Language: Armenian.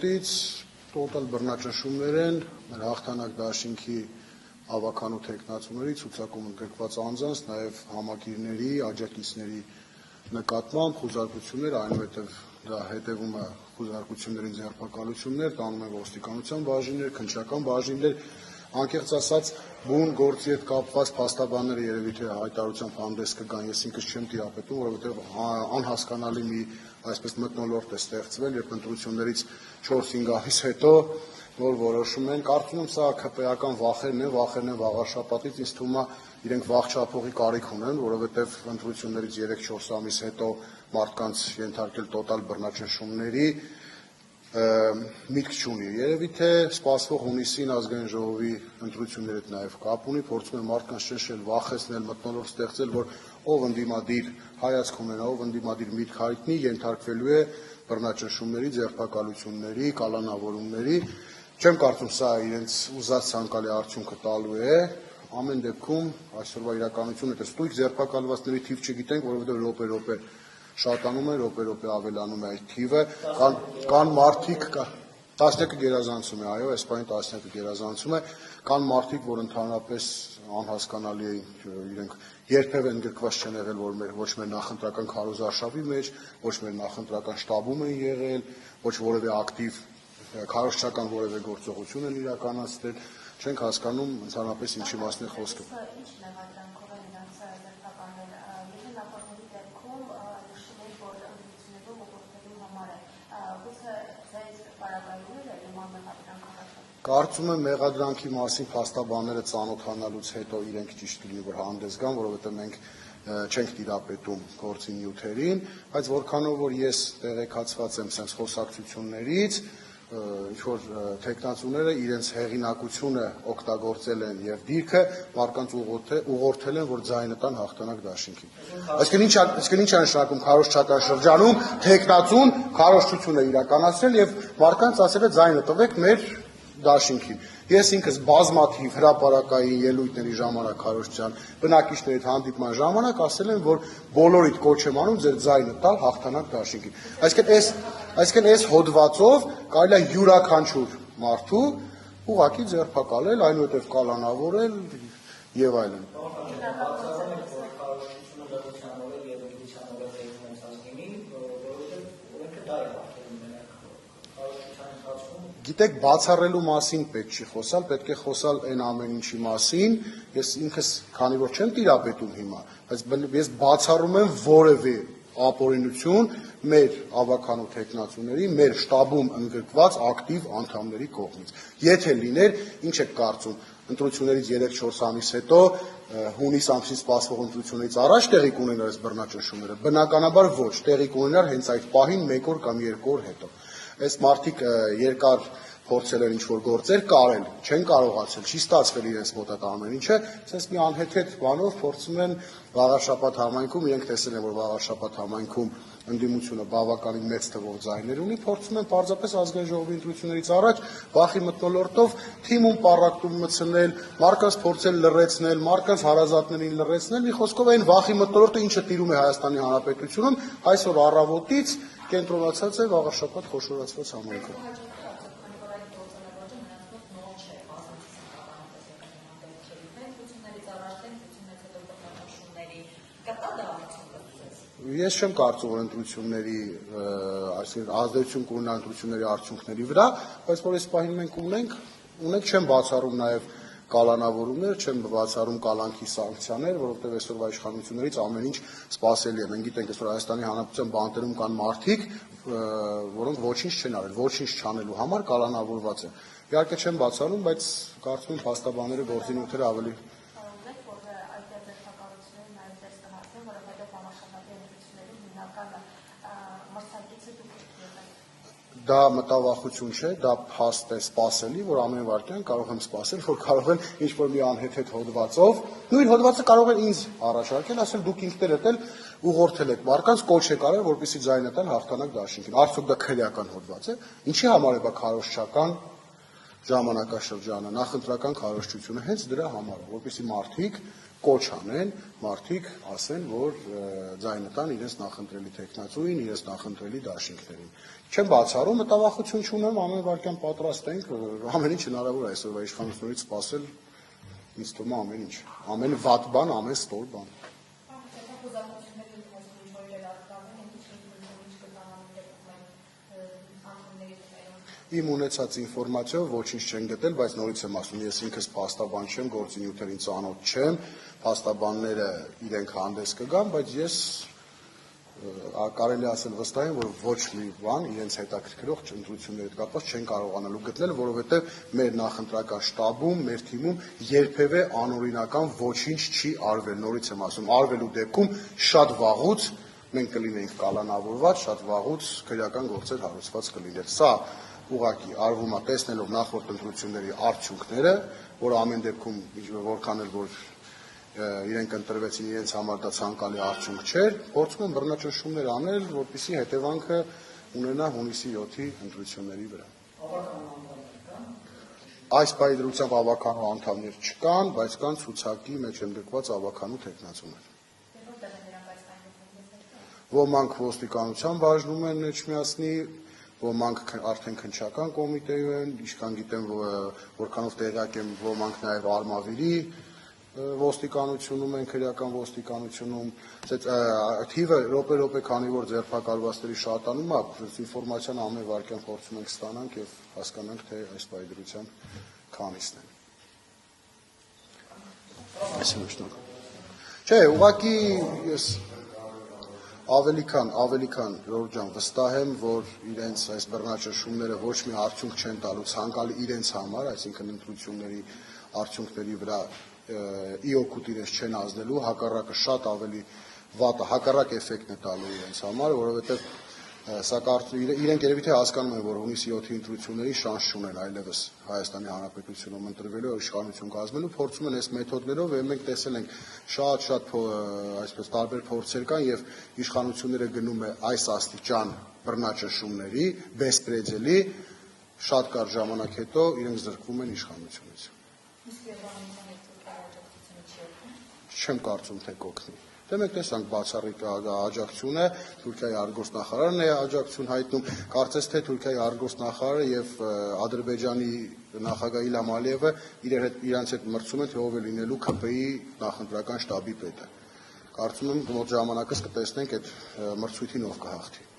մոտից տոտալ բռնաճնշումներ են մեր հաղթանակ դաշինքի ավականու թեկնածուների ցուցակում ընդգրկված անձանց, նաև համակիրների, աջակիցների նկատմամբ խուզարկություններ, այնուհետև դա հետևում է խուզարկություններին ձերբակալություններ, տանում են ոստիկանության բաժիններ, քննչական բաժիններ, անկեղծ ասած բուն գործի հետ կապված փաստաբանները երևի թե հայտարարությամբ հանդես կգան, ես ինքս չեմ տիրապետում, որովհետև անհասկանալի մի այսպես մթնոլորտ է ստեղծվել, երբ ընտրություններից 4-5 ամիս հետո նոր որոշում են, կարծում եմ սա ՔՊ-ական վախերն են վաղաշաբաթից, ինձ թվում է իրենք վախճապողի կարիք ունեն, որովհետև ընտրություններից 3-4 ամիս հետո մարդկանց ենթարկել տոտալ բռնաճնշումների միտք չունի։ Երևի թե սպասվող հունիսին ազգային ժողովի ընտրությունների հետ նաև կապ ունի, փորձում են մարդկանց շշել, վախեցնել, մթնոլորտ ստեղծել, որ ով ընդդիմադիր հայացք ունենա, ով ընդդիմադիր միտք հայտնի, ենթարկվելու է բռնաճնշումների, ձերբակալությունների, կալանավորումների։ Չեմ կարծում սա իրենց ուզած ցանկալի արդյունքը տալու է։ Ամեն դեպքում այսօրվա իրականությունը դա ստույգ ձերբակալվածների թիվ չգիտենք, որովհետև րոպե-րոպե շատանում է, րոպե-րոպե ավելանում է այդ թիվը, կան մարդիկ, տասնյակը գերազանցում է, այո, այս պահին տասնյակը գերազանցում է, կան մարդիկ, որ ընդհանրապես անհասկանալի է իրենք երբևէ ընդգրկված չեն եղել, որ ոչ մեր նախընտրական քարոզարշավի մեջ, ոչ մեր նախընտրական շտաբում են եղել, ոչ որևէ ակտիվ քարոզչական որևէ գործողություն են իրականացրել, չենք հասկանում ընդհանրապես ինչի մասն է խոսքը։ Կարծում եմ մեղադրանքի մասին փաստաբանները ծանոթանալուց հետո իրենք ճիշտ կլինի, որ հանդես գան, որովհետև մենք չենք տիրապետում գործի նյութերին, բայց որքանով որ ես տեղեկացված եմ sense խոսակցություններից, ինչ-որ թեկնածուները իրենց հեղինակությունը օգտագործել են և դիրքը մարդկանց ուղղորդել են, որ ձայնը տան հաղթանակ դաշինքին։ Այսինքն ինչ է նշանակում քարոզչական շրջանում թեկնածուն քարոզչություն է իրականացրել և մարդկանց ասել է ձայնը տվեք մեր դաշինքին։ Ես ինքս բազմաթիվ հրապարակային ելույթների ժամանակ քարոզչության բնակիչների հետ հանդիպման ժամանակ ասել եմ, որ բոլորիդ կոչ եմ անում ձեր ձայնը տալ հաղթանակ դաշինքին։ Այսինքն այս հոդվածով կարելի է յուրաքանչյուր մարդու ուղղակի ձերբակալել, այնուհետև կալանավորել եւ այլն։ Գիտեք, բացառելու մասին պետք չի խոսալ, պետք է խոսալ այն ամեն ինչի մասին, ես ինքս քանի որ չեմ տիրապետում հիմա, բայց ես բացառում եմ որևէ ապօրինություն մեր ավականու թեկնածուների, մեր շտաբում ընդգրկված ակտիվ անդամների կողմից։ Եթե լիներ, ինչ եք կարծում, ընտրություններից 3-4 ամիս հետո հունիս ամսին սպասվող ընտրություններից առաջ տեղի կունենար այս բռնաճնշումները, բնականաբար ոչ, տեղի կունենար հենց այդ պահին 1 օր կամ 2 օր հետո։ Այս մարդիկ երկար փորձել են ինչ-որ գործեր կարել, չեն կարողացել, չի ստացվել իրենց մոտ այդ ամեն ինչը, ասես մի անհեթեթ բանով փորձում են Վաղարշապատ համայնքում, իրենք տեսել են, որ Վաղարշապատ համայնքում ընդդիմությունը բավականին մեծ թվով ձայներ ունի, փորձում են պարզապես ազգային ժողովի ընտրություններից առաջ վախի մթնոլորտով թիմում պառակտում մտցնել, մարդկանց փորձել լռեցնել, մարդկանց հարազատներին լռեցնել, մի խոսքով այն վախի մթնոլորտը, ինչը տիրում է Հայաստանի Հանրապետությունում, այսօր առավոտից կենտրոնացած է Վաղարշապատ խոշորացված համայնքում։ Ես չեմ կարծում, որ ընտրությունների, այսինքն ազդեցություն կունենա ընտրությունների արդյունքների վրա, բայց որ այս պահին մենք ունենք, չեմ բացառում նաև կալանավորումներ, չեմ բացառում կալանքի սանկցիաներ, որովհետև այսօրվա իշխանություններից ամեն ինչ սպասելի է։ Մենք գիտենք, այսօր Հայաստանի Հանրապետության բանտերում կան մարդիկ, որոնք ոչինչ չեն արել, ոչինչ չանելու համար կալանավորված են։ Իհարկե չեմ բացառում, բայց կարծում եմ փաստաբանները գործի նյութերը ավելի Դա մտավախություն չէ, դա փաստ է սպասելի, որ ամեն վարքյան կարող եմ սպասել, որ կարող են ինչ-որ մի անհեթեթ հոդվածով, նույն հոդվածը կարող են ինձ առաջարկել, ասել դուք ինքներդ էլ ուղղորդել եք մարդկանց, կոչ եք արել, որպեսզի ձայնը տան հաղթանակ դաշինքին։ Արդյոք դա քրեական հոդված է։ Ինչի համար է դա քարոզչական ժամանակաշրջանը, նախընտրական քարոզչությունը հենց դրա համար է, որպեսզի մարդիկ կոչ անեն, մարդիկ ասեն, որ ձայնը տան իրենց նախընտրելի տեխնացուին, իրենց նախընտրելի դաշինքներին։ Չեմ բացառում, մտավախություն չունեմ, ամեն վարքյան պատրաստ ենք, ամեն ինչ հնարավոր է այսօրվա իշխանություններից սպասել, ինձ թվում է ամեն ինչ, ամեն վատ բան, ամեն ստոր բան։ Իմ ունեցած ինֆորմացիայով ոչինչ չեն գտել, բայց նորից եմ ասում, ես ինքս փաստաբան չեմ, գործի նյութերին ծանոթ չեմ, փաստաբանները իրենք հանդես կգան, բայց ես կարելի ասել վստահ եմ, որ ոչ մի բան իրենց հետաքրքրող ընտրությունների հետ կապված չեն կարողանալու գտնել, որովհետև մեր նախընտրական շտաբում, մեր թիմում երբևէ անօրինական ոչինչ չի արվել, նորից եմ ասում, արվելու դեպքում շատ վաղուց մենք կլինենք կալանավորված, շատ վաղուց քրեական գործեր հարուցված կլիներ։ Սա ուղղակի արվում է տեսնելով նախորդ ընտրությունների արդյունքները, որ ամեն դեպքում որքան էլ որ իրենք ընտրվեցին իրենց համար դա ցանկալի արդյունք չէր, փորձում են բռնաճնշումներ անել, որպեսզի հետևանքը ունենա հունիսի 7-ի ընտրությունների վրա։ Այս պայմանությամբ ավականու անդամներ չկան, բայց կան ցուցակի մեջ ընդգրկված ավականու տեխնացուներ։ Ոմանք ոստիկանության բաժնում են Էջմիածնի, ոմանք արդեն քննչական կոմիտեում են, ինչքան գիտեմ, որքանով տեղյակ եմ, ոմանք նաև Արմավիրի ոստիկանությունում են, քրեական ոստիկանությունում, թիվը րոպե-րոպե, քանի որ ձերբակալվածների շատանում է, ինֆորմացիան ամեն վայրկյան փորձում ենք ստանանք եւ հասկանանք, թե այս պայմանությամբ քանիսն են։ Չէ, ուղղակի ես ավելի քան Ժորժ ջան վստահ եմ, որ իրենց այս բռնաճնշումները ոչ մի արդյունք չեն տալու ցանկալի իրենց համար, այսինքն ընտրությունների արդյունքների վրա ի օգուտ իրենց չեն ազդելու, հակառակը շատ ավելի վատը, հակառակ էֆեկտն է տալու իրենց համար, որովհետև սա իրենք երևի թե հասկանում են, որ հունիսի 7-ի ընտրությունների շանս չունեն այլևս Հայաստանի Հանրապետությունում ընտրվելու իշխանություն կազմելու, փորձում են այս մեթոդներով եւ մենք տեսել ենք շատ այսպես տարբեր փորձեր կան եւ իշխանությունները գնում է այս աստիճան բռնաճնշումների, բեսպրեդելի, շատ կարճ ժամանակ հետո իրենք զրկվում են իշխանությունից։ Չեմ կարծում թե կօգնի։ Դե մենք տեսանք բացառիկ աջակցություն է, Թուրքիայի արտգործնախարարն է աջակցություն հայտնում, կարծես թե Թուրքիայի արտգործնախարարը եւ Ադրբեջանի նախագահ Իլհամ Ալիևը իրանց հետ մրցում են, թե ով է լինելու ՔՊ-ի նախընտրական շտաբի պետը։ Կարծում եմ մոտ ժամանակս կտեսնենք այդ մրցույթին ով կհաղթի։